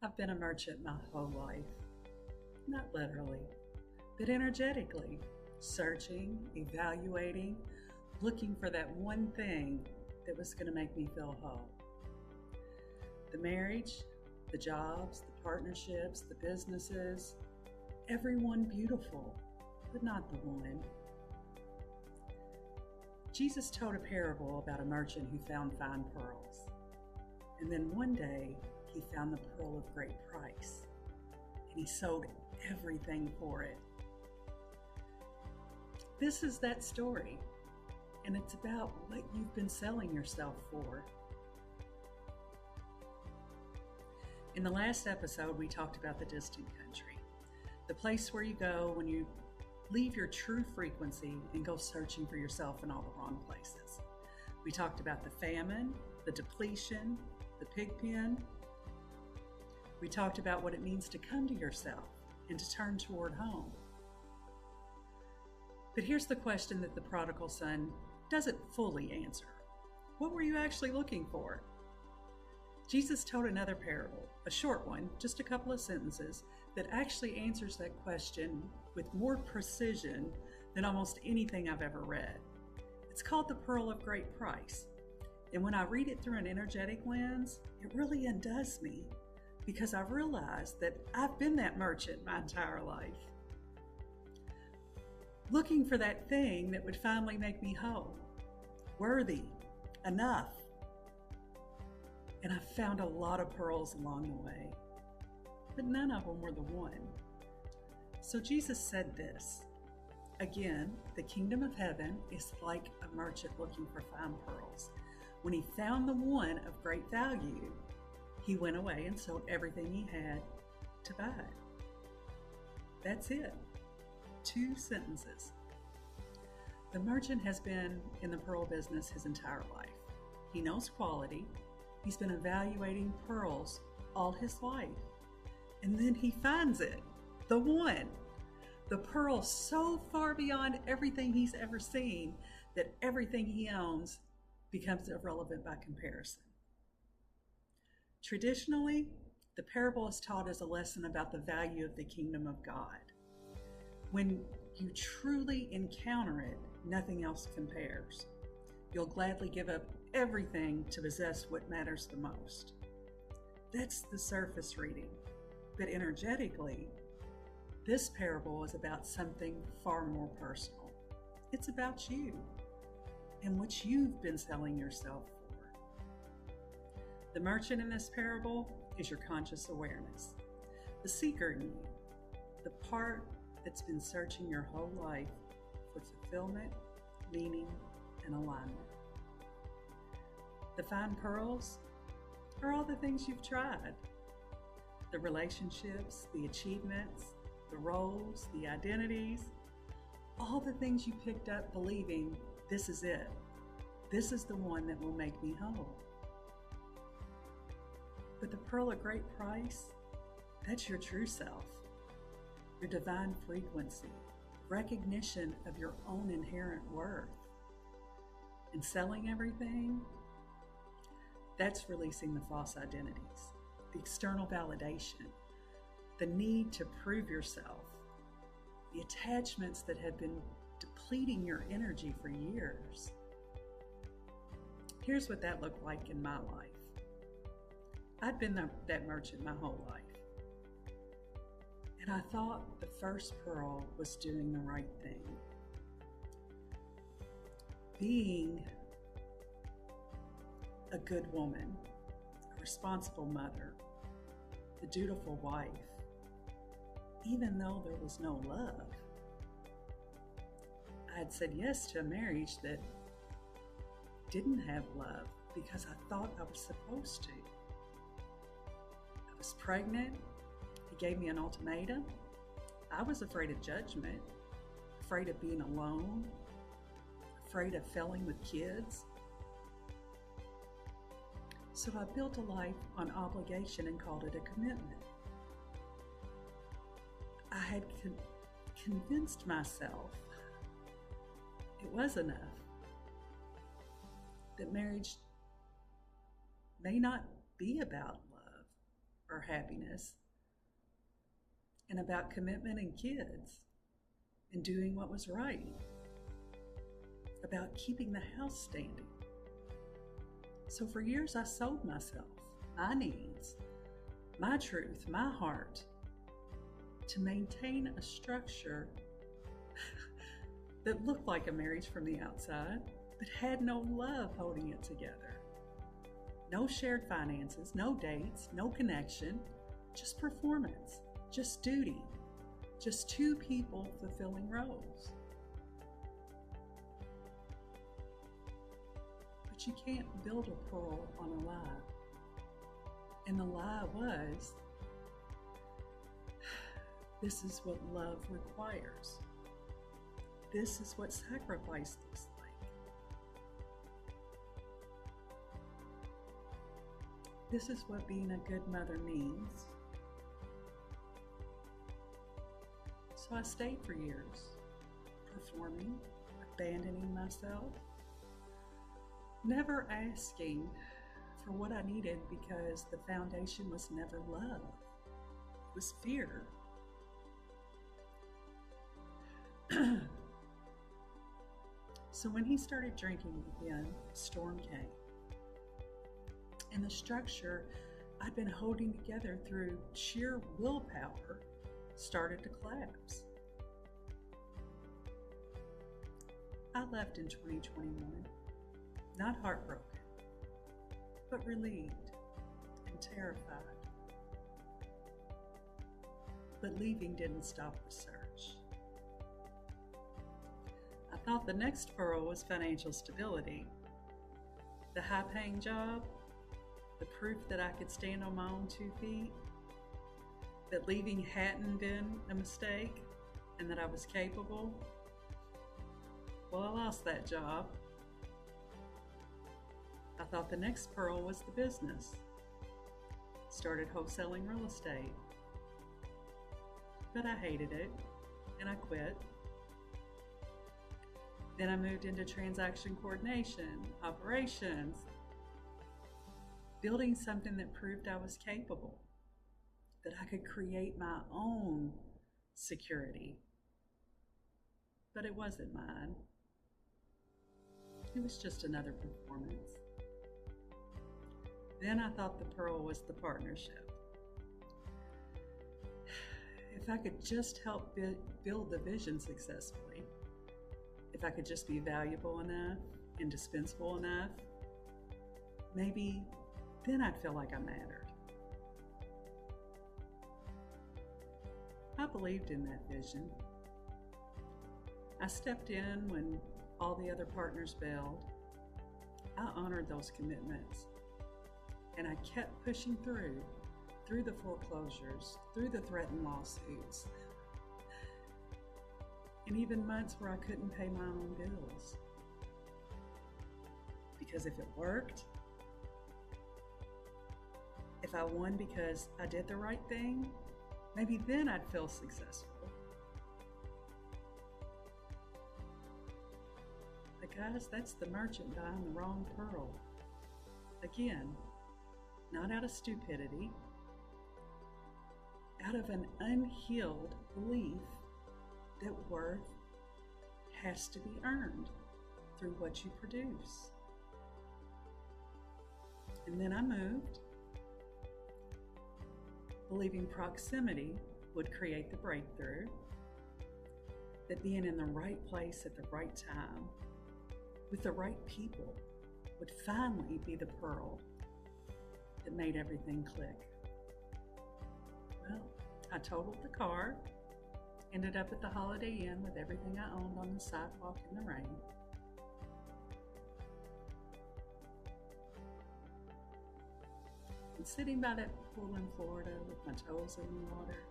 I've been a merchant my whole life, not literally, but energetically, searching, evaluating, looking for that one thing that was going to make me feel whole. The marriage, the jobs, the partnerships, the businesses, everyone beautiful, but not the one. Jesus told a parable about a merchant who found fine pearls. And then one day, he found the pearl of great price, and he sold everything for it. This is that story, and it's about what you've been selling yourself for. In the last episode, we talked about the distant country, the place where you go when you leave your true frequency and go searching for yourself in all the wrong places. We talked about the famine, the depletion, the pig pen. We talked about what it means to come to yourself and to turn toward home. But here's the question that the prodigal son doesn't fully answer. What were you actually looking for? Jesus told another parable, a short one, just a couple of sentences, that actually answers that question with more precision than almost anything I've ever read. It's called the Pearl of Great Price. And when I read it through an energetic lens, it really undoes me, because I realized that I've been that merchant my entire life, looking for that thing that would finally make me whole, worthy, enough. And I found a lot of pearls along the way, but none of them were the one. So Jesus said this, again, the kingdom of heaven is like a merchant looking for fine pearls. When he found the one of great value, he went away and sold everything he had to buy it. That's it. 2 sentences. The merchant has been in the pearl business his entire life. He knows quality. He's been evaluating pearls all his life. And then he finds it, the one, the pearl so far beyond everything he's ever seen that everything he owns becomes irrelevant by comparison. Traditionally, the parable is taught as a lesson about the value of the kingdom of God. When you truly encounter it, nothing else compares. You'll gladly give up everything to possess what matters the most. That's the surface reading. But energetically, this parable is about something far more personal. It's about you and what you've been selling yourself for. The merchant in this parable is your conscious awareness, the seeker in you, the part that's been searching your whole life for fulfillment, meaning, and alignment. The fine pearls are all the things you've tried. The relationships, the achievements, the roles, the identities, all the things you picked up believing this is it. This is the one that will make me whole. But the pearl of great price, that's your true self, your divine frequency, recognition of your own inherent worth. And selling everything, that's releasing the false identities, the external validation, the need to prove yourself, the attachments that have been depleting your energy for years. Here's what that looked like in my life. I'd been that merchant my whole life. And I thought the first pearl was doing the right thing. Being a good woman, a responsible mother, a dutiful wife, even though there was no love. I had said yes to a marriage that didn't have love because I thought I was supposed to. I was pregnant. He gave me an ultimatum. I was afraid of judgment, afraid of being alone, afraid of failing with kids. So I built a life on obligation and called it a commitment. I had convinced myself it was enough, that marriage may not be about love, or happiness, and about commitment and kids, and doing what was right, about keeping the house standing. So for years I sold myself, my needs, my truth, my heart, to maintain a structure that looked like a marriage from the outside, but had no love holding it together. No shared finances, no dates, no connection, just performance, just duty, just two people fulfilling roles. But you can't build a pearl on a lie. And the lie was, this is what love requires. This is what sacrifice looks like. This is what being a good mother means. So I stayed for years, performing, abandoning myself, never asking for what I needed because the foundation was never love. It was fear. So when he started drinking again, a storm came. And the structure I'd been holding together through sheer willpower started to collapse. I left in 2021, not heartbroken, but relieved and terrified. But leaving didn't stop the search. I thought the next pearl was financial stability, the high-paying job, the proof that I could stand on my own 2 feet, that leaving hadn't been a mistake, and that I was capable. Well, I lost that job. I thought the next pearl was the business. Started wholesaling real estate. But I hated it, and I quit. Then I moved into transaction coordination, operations, building something that proved I was capable, that I could create my own security. But it wasn't mine. It was just another performance. Then I thought the pearl was the partnership. If I could just help build the vision successfully, if I could just be valuable enough, indispensable enough, maybe then I'd feel like I mattered. I believed in that vision. I stepped in when all the other partners bailed. I honored those commitments, and I kept pushing through the foreclosures, through the threatened lawsuits, and even months where I couldn't pay my own bills. Because if it worked, if I won because I did the right thing, maybe then I'd feel successful. But guys, that's the merchant buying the wrong pearl. Again, not out of stupidity, out of an unhealed belief that worth has to be earned through what you produce. And then I moved, believing proximity would create the breakthrough, that being in the right place at the right time, with the right people, would finally be the pearl that made everything click. Well, I totaled the car, ended up at the Holiday Inn with everything I owned on the sidewalk in the rain. And sitting by that pool in Florida with my toes in the water,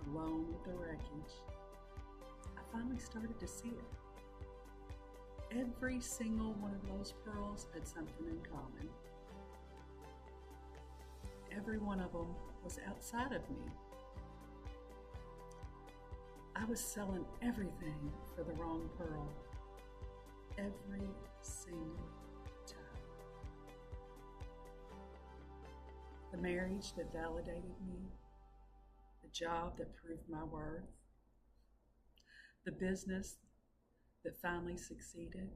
alone with the wreckage, I finally started to see it. Every single one of those pearls had something in common. Every one of them was outside of me. I was selling everything for the wrong pearl. Every single time. the marriage that validated me, the job that proved my worth, the business that finally succeeded,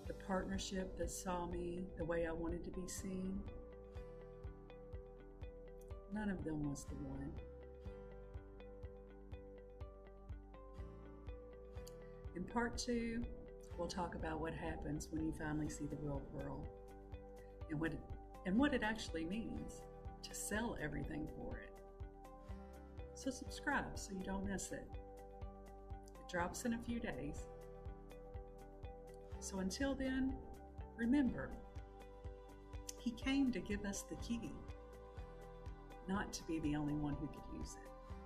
the partnership that saw me the way I wanted to be seen. None of them was the one. In part 2, we'll talk about what happens when you finally see the real pearl and what it actually means to sell everything for it. So subscribe so you don't miss it. It drops in a few days. So until then, remember, he came to give us the key, not to be the only one who could use it.